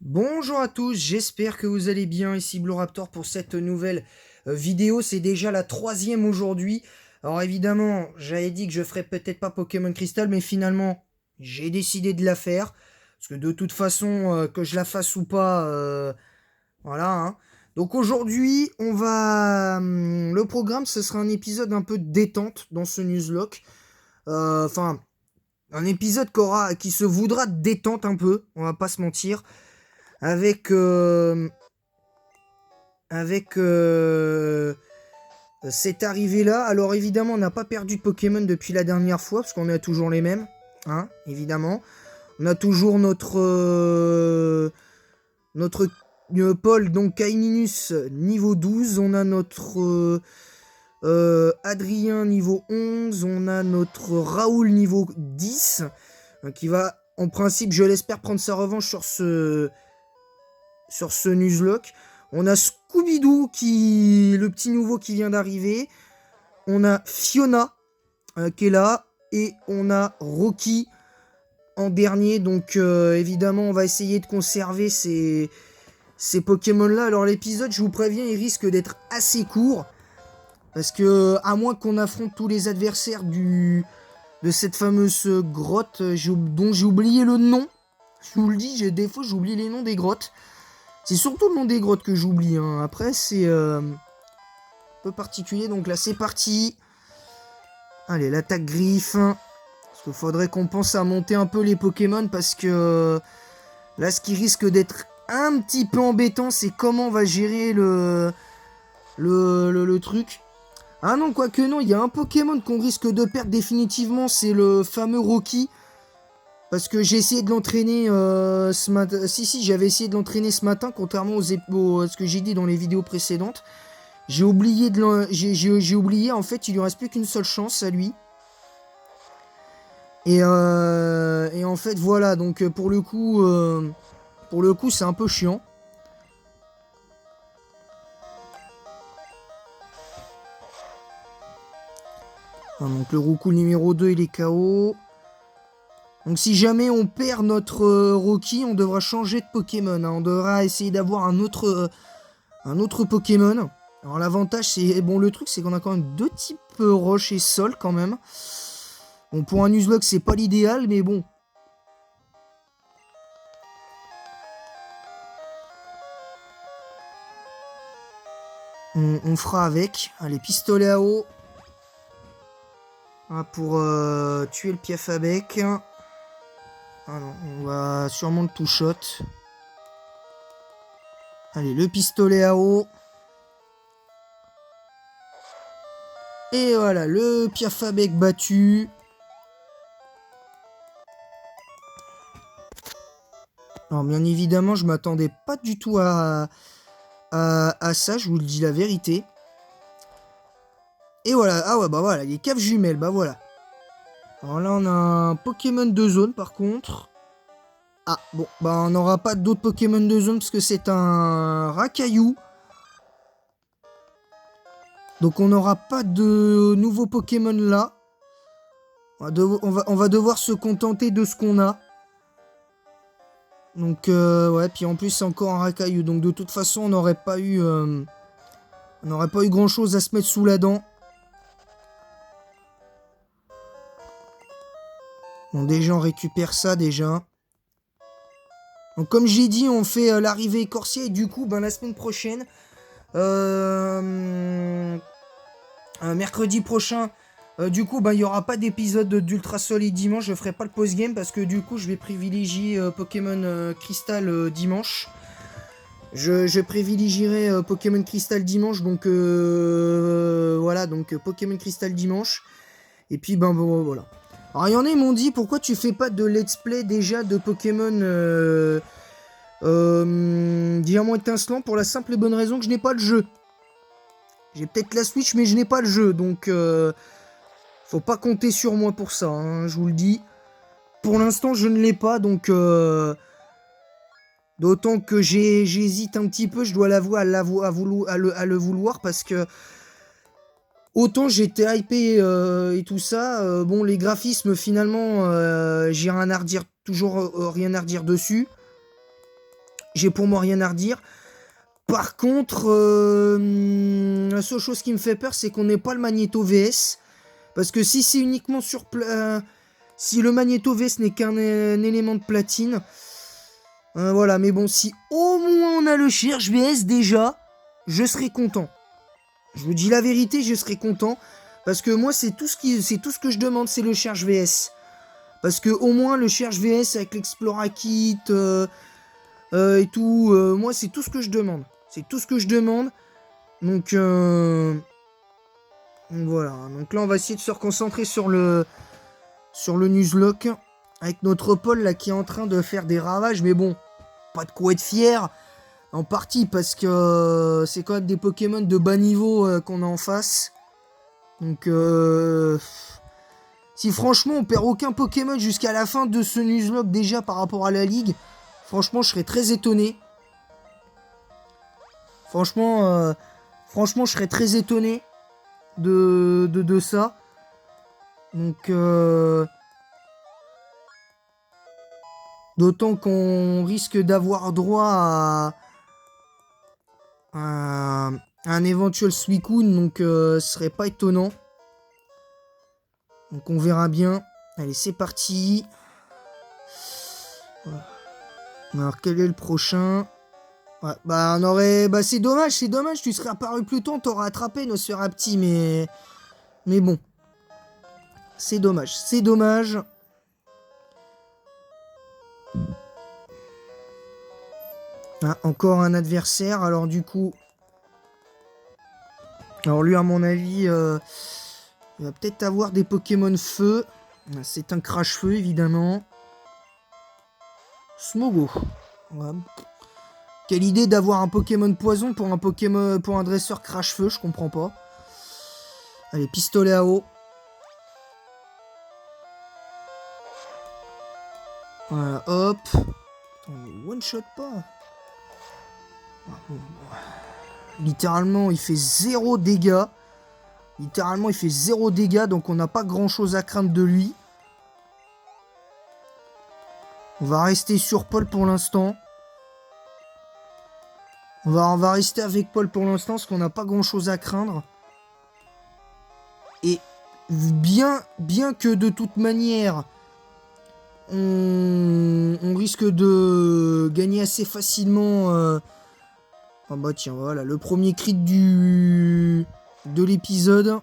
Bonjour à tous, j'espère que vous allez bien, ici Bloraptor pour cette nouvelle vidéo, c'est déjà la troisième aujourd'hui. Alors évidemment, j'avais dit que je ferais peut-être pas Pokémon Crystal, mais finalement, j'ai décidé de la faire. Parce que de toute façon, que je la fasse ou pas, voilà. Hein. Donc aujourd'hui, le programme, ce sera un épisode un peu détente dans ce newslock. Enfin, un épisode qui se voudra détente un peu, on va pas se mentir avec avec cette arrivée-là. Alors évidemment, on n'a pas perdu de Pokémon depuis la dernière fois, parce qu'on a toujours les mêmes, hein, évidemment. On a toujours notre Paul, donc Kaininus, niveau 12. On a notre Adrien, niveau 11. On a notre Raoul, niveau 10, qui va, en principe, je l'espère, prendre sa revanche sur ce Nuzlocke. On a Scooby-Doo, le petit nouveau qui vient d'arriver. On a Fiona qui est là. Et on a Rocky en dernier. Donc évidemment, on va essayer de conserver ces Pokémon-là. Alors l'épisode, je vous préviens, il risque d'être assez court. Parce que, à moins qu'on affronte tous les adversaires de cette fameuse grotte dont j'ai oublié le nom. Je vous le dis, des fois j'oublie les noms des grottes. C'est surtout le nom des grottes que j'oublie. Hein. Après, c'est un peu particulier. Donc là, c'est parti. Allez, l'attaque griffe. Parce qu'il faudrait qu'on pense à monter un peu les Pokémon. Parce que là, ce qui risque d'être un petit peu embêtant, c'est comment on va gérer le truc. Ah non, quoique non, il y a un Pokémon qu'on risque de perdre définitivement. C'est le fameux Rocky. Parce que j'ai essayé de l'entraîner ce matin. Si, j'avais essayé de l'entraîner ce matin, contrairement à ce que j'ai dit dans les vidéos précédentes. J'ai oublié, j'ai oublié, en fait, il lui reste plus qu'une seule chance à lui. Et en fait, voilà, donc pour le coup, c'est un peu chiant. Donc le Roucou numéro 2, il est KO. Donc si jamais on perd notre Rocky, on devra changer de Pokémon. Hein. On devra essayer d'avoir un autre Pokémon. Alors l'avantage, c'est... Bon, le truc, c'est qu'on a quand même deux types roche et sol, quand même. Bon, pour un Nuzlocke, c'est pas l'idéal, mais bon. On fera avec. Allez, pistolet à eau. Ah, pour tuer le Piafabec. Ah non, on va sûrement le two-shot. Allez, le pistolet à eau. Et voilà, le Piafabec battu. Alors, bien évidemment, je m'attendais pas du tout à ça, je vous le dis la vérité. Et voilà, ah ouais, bah voilà, les caves jumelles, bah voilà. Alors là, on a un Pokémon de zone, par contre. Ah, bon, bah on n'aura pas d'autres Pokémon de zone, parce que c'est un Racaillou. Donc on n'aura pas de nouveaux Pokémon là. On va devoir se contenter de ce qu'on a. Donc ouais, puis en plus c'est encore un Racaillou. Donc de toute façon on n'aurait pas eu grand chose à se mettre sous la dent. Bon, déjà on récupère ça déjà. Donc comme j'ai dit, on fait l'arrivée écorcier et du coup ben, la semaine prochaine, mercredi prochain, du coup ben, il n'y aura pas d'épisode d'Ultra Solid dimanche, je ferai pas le post-game parce que du coup je vais privilégier Pokémon Crystal dimanche. Je privilégierai Pokémon Crystal dimanche, donc voilà, donc Pokémon Crystal dimanche. Et puis ben voilà. Alors il y en a ils m'ont dit pourquoi tu fais pas de let's play déjà de Pokémon Diamant étincelant, pour la simple et bonne raison que je n'ai pas le jeu. J'ai peut-être la Switch mais je n'ai pas le jeu, donc faut pas compter sur moi pour ça, hein, je vous le dis. Pour l'instant je ne l'ai pas, donc d'autant que j'hésite un petit peu, je dois l'avouer, à le vouloir, parce que autant j'étais hypé et tout ça, bon les graphismes finalement j'ai rien à redire, toujours rien à redire dessus. j'ai pour moi rien à redire. Par contre, la seule chose qui me fait peur, c'est qu'on n'ait pas le Magneto VS. Parce que si c'est uniquement sur... si le Magneto VS n'est qu'un élément de platine... voilà, mais bon, si au moins on a le Cherche VS déjà, je serai content. Je vous dis la vérité, je serai content. Parce que moi, c'est tout ce que je demande, c'est le Cherche VS. Parce que au moins le Cherche VS avec l'Explora Kit et tout, moi, c'est tout ce que je demande. C'est tout ce que je demande. Donc voilà. Donc là, on va essayer de se reconcentrer sur le Nuzlocke. Avec notre Paul là qui est en train de faire des ravages. Mais bon, pas de quoi être fier. En partie parce que c'est quand même des Pokémon de bas niveau qu'on a en face. Donc si franchement on perd aucun Pokémon jusqu'à la fin de ce Nuzlocke déjà par rapport à la ligue, franchement je serais très étonné. Franchement, je serais très étonné de ça. Donc d'autant qu'on risque d'avoir droit à un éventuel Suicune, donc ce serait pas étonnant. Donc on verra bien. Allez, c'est parti. Alors quel est le prochain? Ouais, bah on aurait. Bah c'est dommage, tu serais apparu plus tôt, t'aurais attrapé Nosferapti, mais bon. C'est dommage. Ah, encore un adversaire, alors du coup... Alors lui, à mon avis, il va peut-être avoir des Pokémon feu. C'est un crash-feu, évidemment. Smogo. Ouais. Quelle idée d'avoir un Pokémon poison pour un dresseur crash-feu, je comprends pas. Allez, pistolet à eau. Voilà, hop. On one-shot pas. Littéralement, il fait 0 dégâts. Donc on n'a pas grand-chose à craindre de lui. On va rester sur Paul pour l'instant. On va rester avec Paul pour l'instant, parce qu'on n'a pas grand-chose à craindre. Et bien que de toute manière... On risque de gagner assez facilement. Ah bah tiens, voilà, le premier crit de l'épisode.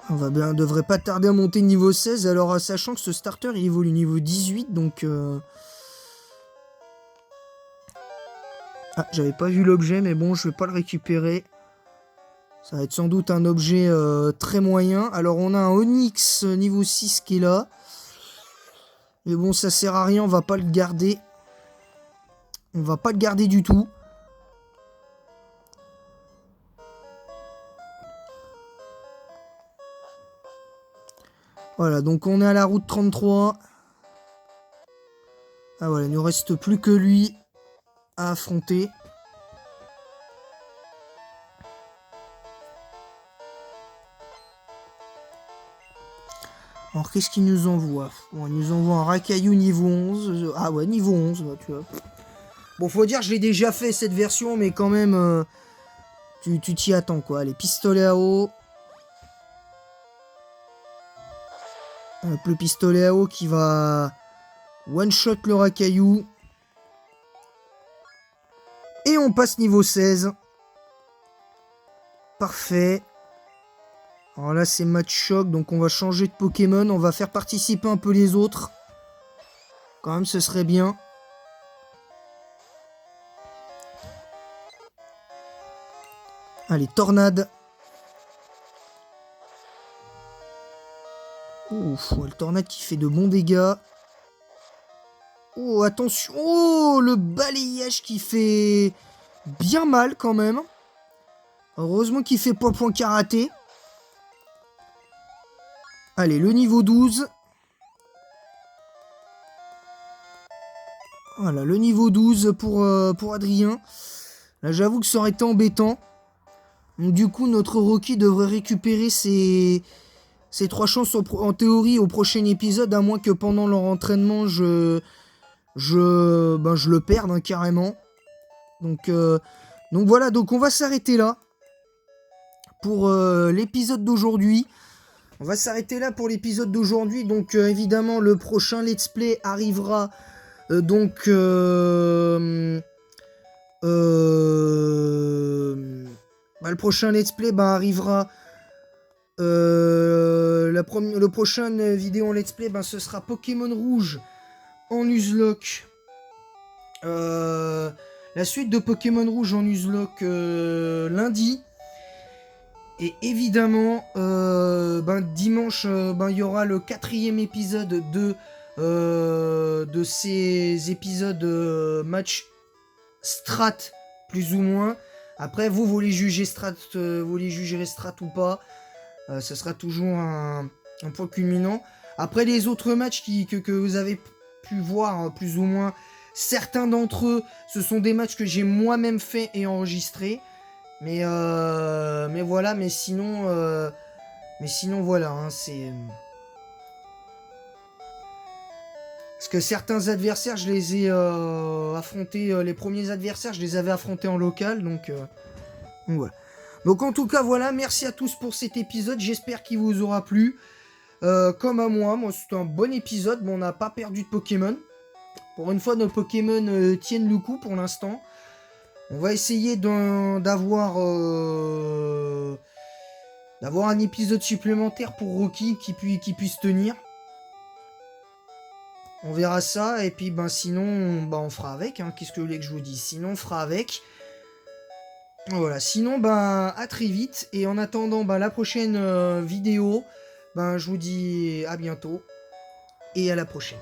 On devrait pas tarder à monter niveau 16. Alors, sachant que ce starter, il évolue niveau 18, donc... Ah, j'avais pas vu l'objet, mais bon, je vais pas le récupérer. Ça va être sans doute un objet très moyen. Alors, on a un Onix niveau 6 qui est là. Mais bon, ça sert à rien, on va pas le garder. On va pas le garder du tout. Voilà, donc on est à la route 33. Ah voilà, il ne nous reste plus que lui à affronter. Alors, qu'est-ce qu'il nous envoie? Bon, il nous envoie un Racaillou niveau 11. Ah ouais, niveau 11, bah, tu vois. Bon, faut dire, je l'ai déjà fait, cette version, mais quand même, tu t'y attends, quoi. Allez, pistolet à eau. Hop, le pistolet à eau qui va one-shot le Racaillou. Et on passe niveau 16. Parfait. Alors là, c'est match choc, donc on va changer de Pokémon. On va faire participer un peu les autres. Quand même, ce serait bien. Allez, Tornade. Ouf, le Tornade qui fait de bons dégâts. Oh, attention. Oh, le balayage qui fait bien mal quand même. Heureusement qu'il fait pas point karaté. Allez, le niveau 12. Voilà, le niveau 12 pour Adrien. Là, j'avoue que ça aurait été embêtant. Donc, du coup, notre Rocky devrait récupérer ses 3 chances en théorie au prochain épisode, à moins que pendant leur entraînement, je je le perde hein, carrément. Donc voilà, donc on va s'arrêter là pour l'épisode d'aujourd'hui. On va s'arrêter là pour l'épisode d'aujourd'hui. Donc évidemment, le prochain let's play arrivera le prochain let's play arrivera. Le prochain vidéo en let's play, ce sera Pokémon Rouge en Nuzlocke. La suite de Pokémon Rouge en Nuzlocke lundi. Et évidemment, dimanche, il y aura le 4e épisode de ces épisodes match strat, plus ou moins. Après, vous les jugez strat, vous les jugerez strat ou pas. Ce sera toujours un point culminant. Après les autres matchs que vous avez pu voir, hein, plus ou moins, certains d'entre eux, ce sont des matchs que j'ai moi-même fait et enregistrés. Mais voilà, mais sinon voilà, hein, c'est... Parce que certains adversaires, je les ai affrontés, les premiers adversaires, je les avais affrontés en local, donc voilà. Donc en tout cas, voilà, merci à tous pour cet épisode, j'espère qu'il vous aura plu. Comme à moi c'était un bon épisode, mais on n'a pas perdu de Pokémon. Pour une fois, nos Pokémon tiennent le coup pour l'instant. On va essayer d'avoir un épisode supplémentaire pour Rocky qui puisse tenir. On verra ça, et puis sinon, on fera avec, hein. Qu'est-ce que vous voulez que je vous dise? Sinon, on fera avec. Voilà, sinon, à très vite, et en attendant, la prochaine vidéo, je vous dis à bientôt, et à la prochaine.